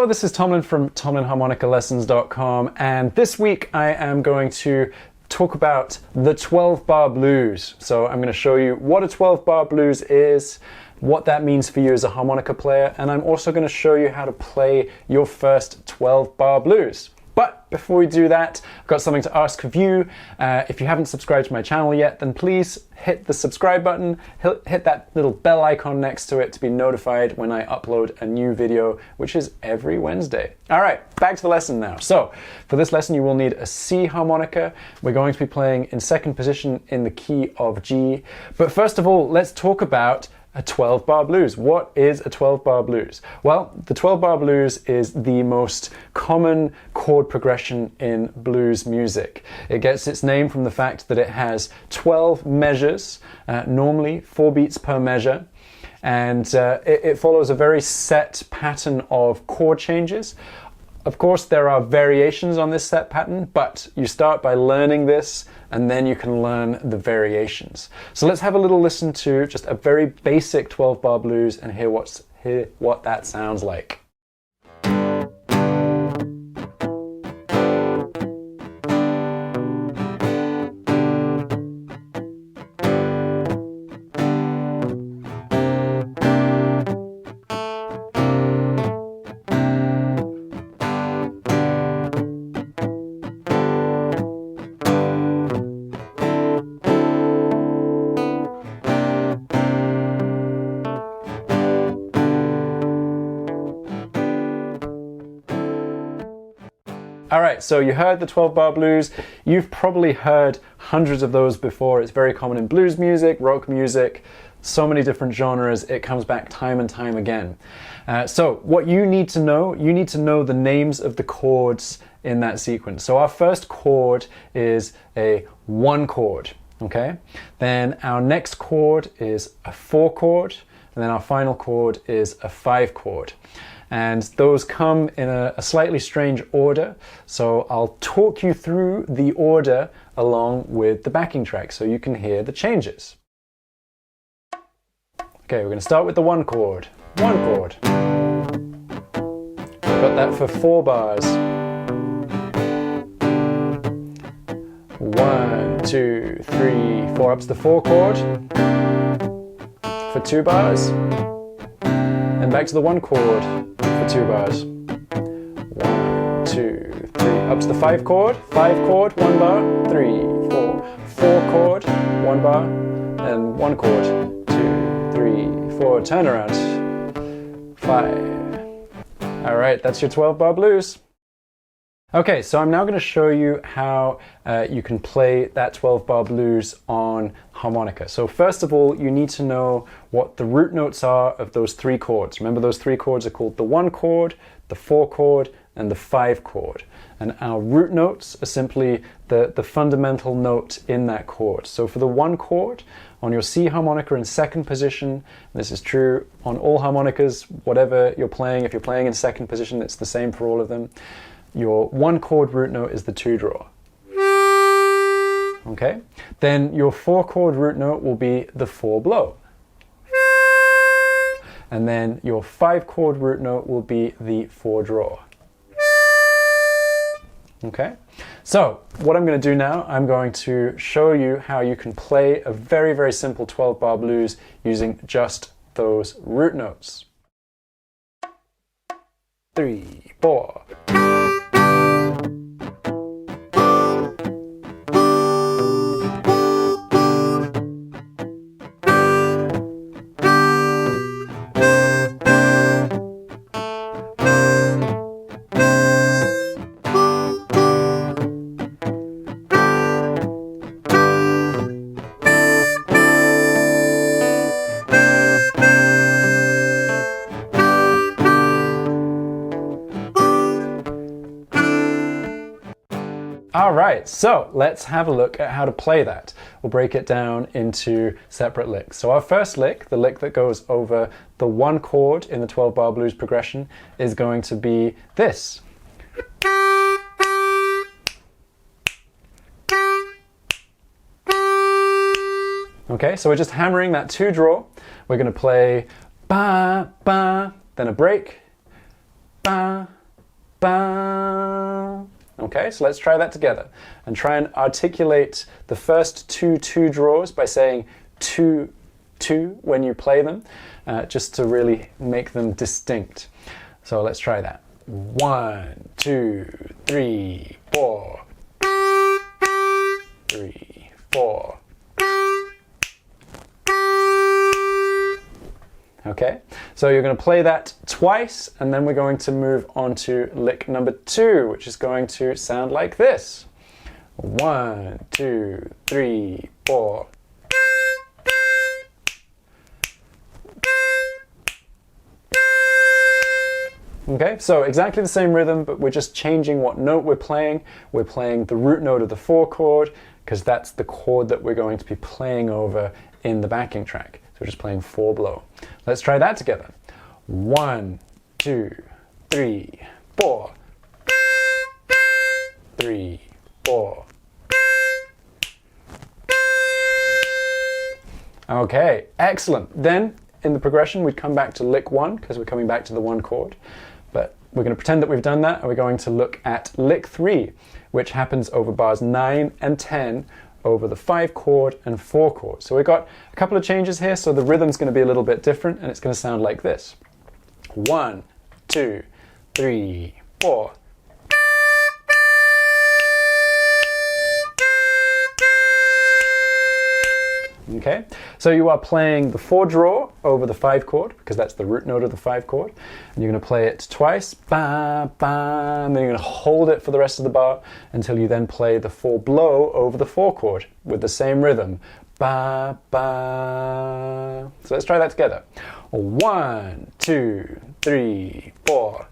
this is Tomlin from TomlinHarmonicaLessons.com, and this week I am going to talk about the 12-bar blues. So I'm going to show you what a 12-bar blues is, what that means for you as a harmonica player, and I'm also going to show you how to play your first 12-bar blues. But before we do that, I've got something to ask of you. If you haven't subscribed to my channel yet, then please hit the subscribe button, hit that little bell icon next to it to be notified when I upload a new video, which is every Wednesday. All right, back to the lesson now. So for this lesson, you will need a C harmonica. We're going to be playing in second position in the key of G. But first of all, let's talk about a 12-bar blues. What is a 12-bar blues? Well, the 12-bar blues is the most common chord progression in blues music. It gets its name from the fact that it has 12 measures, normally 4 beats per measure, and it follows a very set pattern of chord changes. Of course, there are variations on this set pattern, but you start by learning this and then you can learn the variations. So let's have a little listen to just a very basic 12-bar blues and hear what that sounds like. All right, so you heard the 12-bar blues. You've probably heard hundreds of those before. It's very common in blues music, rock music, so many different genres. It comes back time and time again. So what you need to know the names of the chords in that sequence. So our first chord is a 1 chord, okay? Then our next chord is a 4 chord, and then our final chord is a 5 chord. And those come in a slightly strange order, so I'll talk you through the order along with the backing track so you can hear the changes. Okay, we're going to start with the 1 chord. 1 chord. We've got that for 4 bars. 1, 2, 3, 4. Up to the 4 chord for 2 bars. And back to the 1 chord for 2 bars. 1, 2, 3. Up to the 5 chord. 5 chord, 1 bar. 3, 4. 4 chord, 1 bar. And 1 chord. 2, 3, 4. Turn around. 5. All right, that's your 12-bar blues. Okay, so I'm now going to show you how you can play that 12-bar blues on harmonica. So first of all, you need to know what the root notes are of those 3 chords. Remember, those 3 chords are called the 1 chord, the 4 chord, and the 5 chord. And our root notes are simply the fundamental note in that chord. So for the 1 chord, on your C harmonica in second position, this is true on all harmonicas, whatever you're playing, if you're playing in second position, it's the same for all of them. Your 1 chord root note is the 2 draw. Okay? Then your 4 chord root note will be the 4 blow. And then your 5 chord root note will be the 4 draw. Okay? So what I'm going to do now, I'm going to show you how you can play a very, very simple 12-bar blues using just those root notes. 3, 4. All right, so let's have a look at how to play that. We'll break it down into separate licks. So our first lick, the lick that goes over the 1 chord in the 12-bar blues progression, is going to be this. Okay, so we're just hammering that 2 draw. We're going to play ba, ba, then a break, ba, ba. Okay, so let's try that together and try and articulate the first two draws by saying two when you play them, just to really make them distinct. So let's try that. 1, 2, 3, 4. 3, 4. Okay, so you're going to play that twice, and then we're going to move on to lick number 2, which is going to sound like this. 1, 2, 3, 4. Okay, so exactly the same rhythm, but we're just changing what note we're playing. We're playing the root note of the 4 chord, because that's the chord that we're going to be playing over in the backing track. So we're just playing 4 below. Let's try that together. 1, 2, 3, 4. 3, 4. Okay, excellent. Then in the progression, we'd come back to lick 1, because we're coming back to the 1 chord. But we're going to pretend that we've done that, and we're going to look at lick 3, which happens over bars 9 and 10 over the 5 chord and 4 chord. So we've got a couple of changes here, so the rhythm's going to be a little bit different, and it's going to sound like this. 1, 2, 3, 4. Okay, so you are playing the 4 draw over the 5 chord, because that's the root note of the 5 chord, and you're going to play it twice, ba, ba, and then you're going to hold it for the rest of the bar until you then play the 4 blow over the 4 chord with the same rhythm, ba, ba. So let's try that together. 1, 2, 3, 4.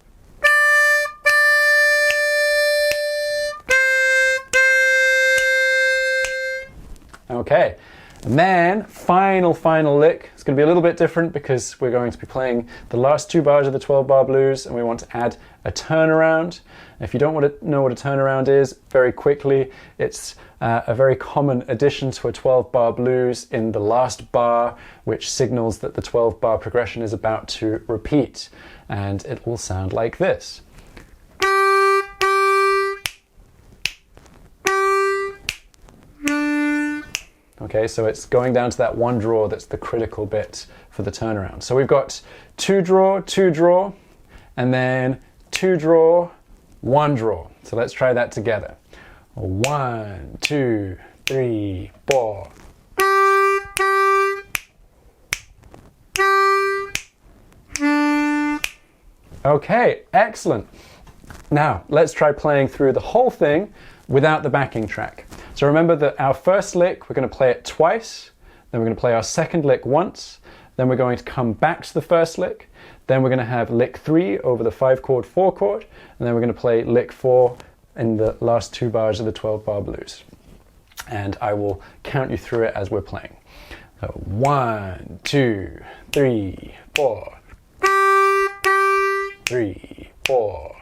Okay. And then, final lick. It's going to be a little bit different because we're going to be playing the last 2 bars of the 12-bar blues, and we want to add a turnaround. If you don't want to know what a turnaround is, very quickly, it's a very common addition to a 12-bar blues in the last bar, which signals that the 12-bar progression is about to repeat. And it will sound like this. Okay, so it's going down to that 1 draw that's the critical bit for the turnaround. So we've got 2 draw, 2 draw, and then 2 draw, 1 draw. So let's try that together. 1, 2, 3, 4. Okay, excellent. Now, let's try playing through the whole thing without the backing track. So remember that our first lick, we're going to play it twice, then we're going to play our second lick once, then we're going to come back to the first lick, then we're going to have lick 3 over the 5 chord, 4 chord, and then we're going to play lick 4 in the last 2 bars of the 12-bar blues. And I will count you through it as we're playing. So 1, 2, 3, 4. 3, 4.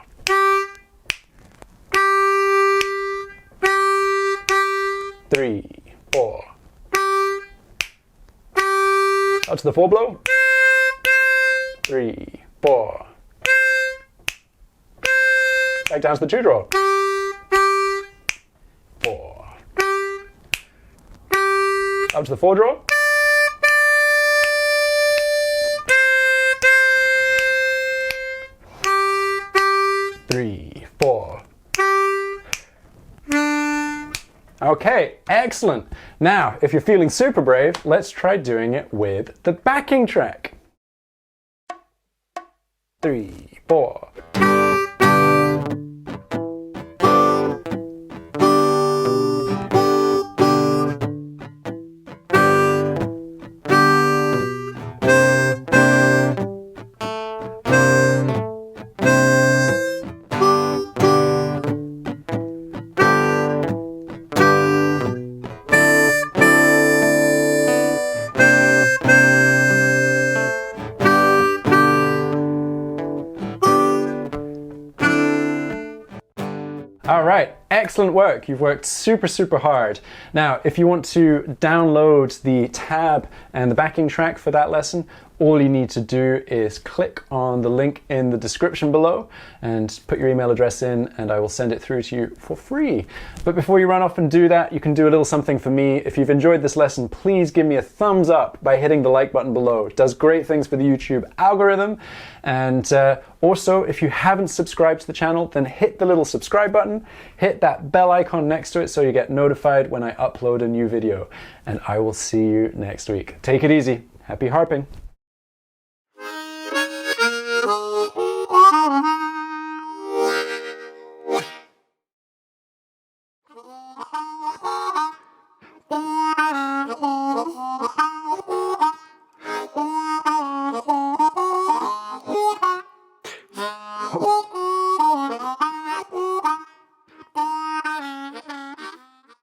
3, 4. Up to the 4 blow. 3, 4. Back down to the 2 draw. 4. Up to the 4 draw. 3, 4. Okay, excellent. Now, if you're feeling super brave, let's try doing it with the backing track. 3, 4. All right, excellent work. You've worked super hard. Now, if you want to download the tab and the backing track for that lesson, all you need to do is click on the link in the description below and put your email address in, and I will send it through to you for free. But before you run off and do that, you can do a little something for me. If you've enjoyed this lesson, please give me a thumbs up by hitting the like button below. It does great things for the YouTube algorithm. And also, if you haven't subscribed to the channel, then hit the little subscribe button, hit that bell icon next to it so you get notified when I upload a new video. And I will see you next week. Take it easy. Happy harping.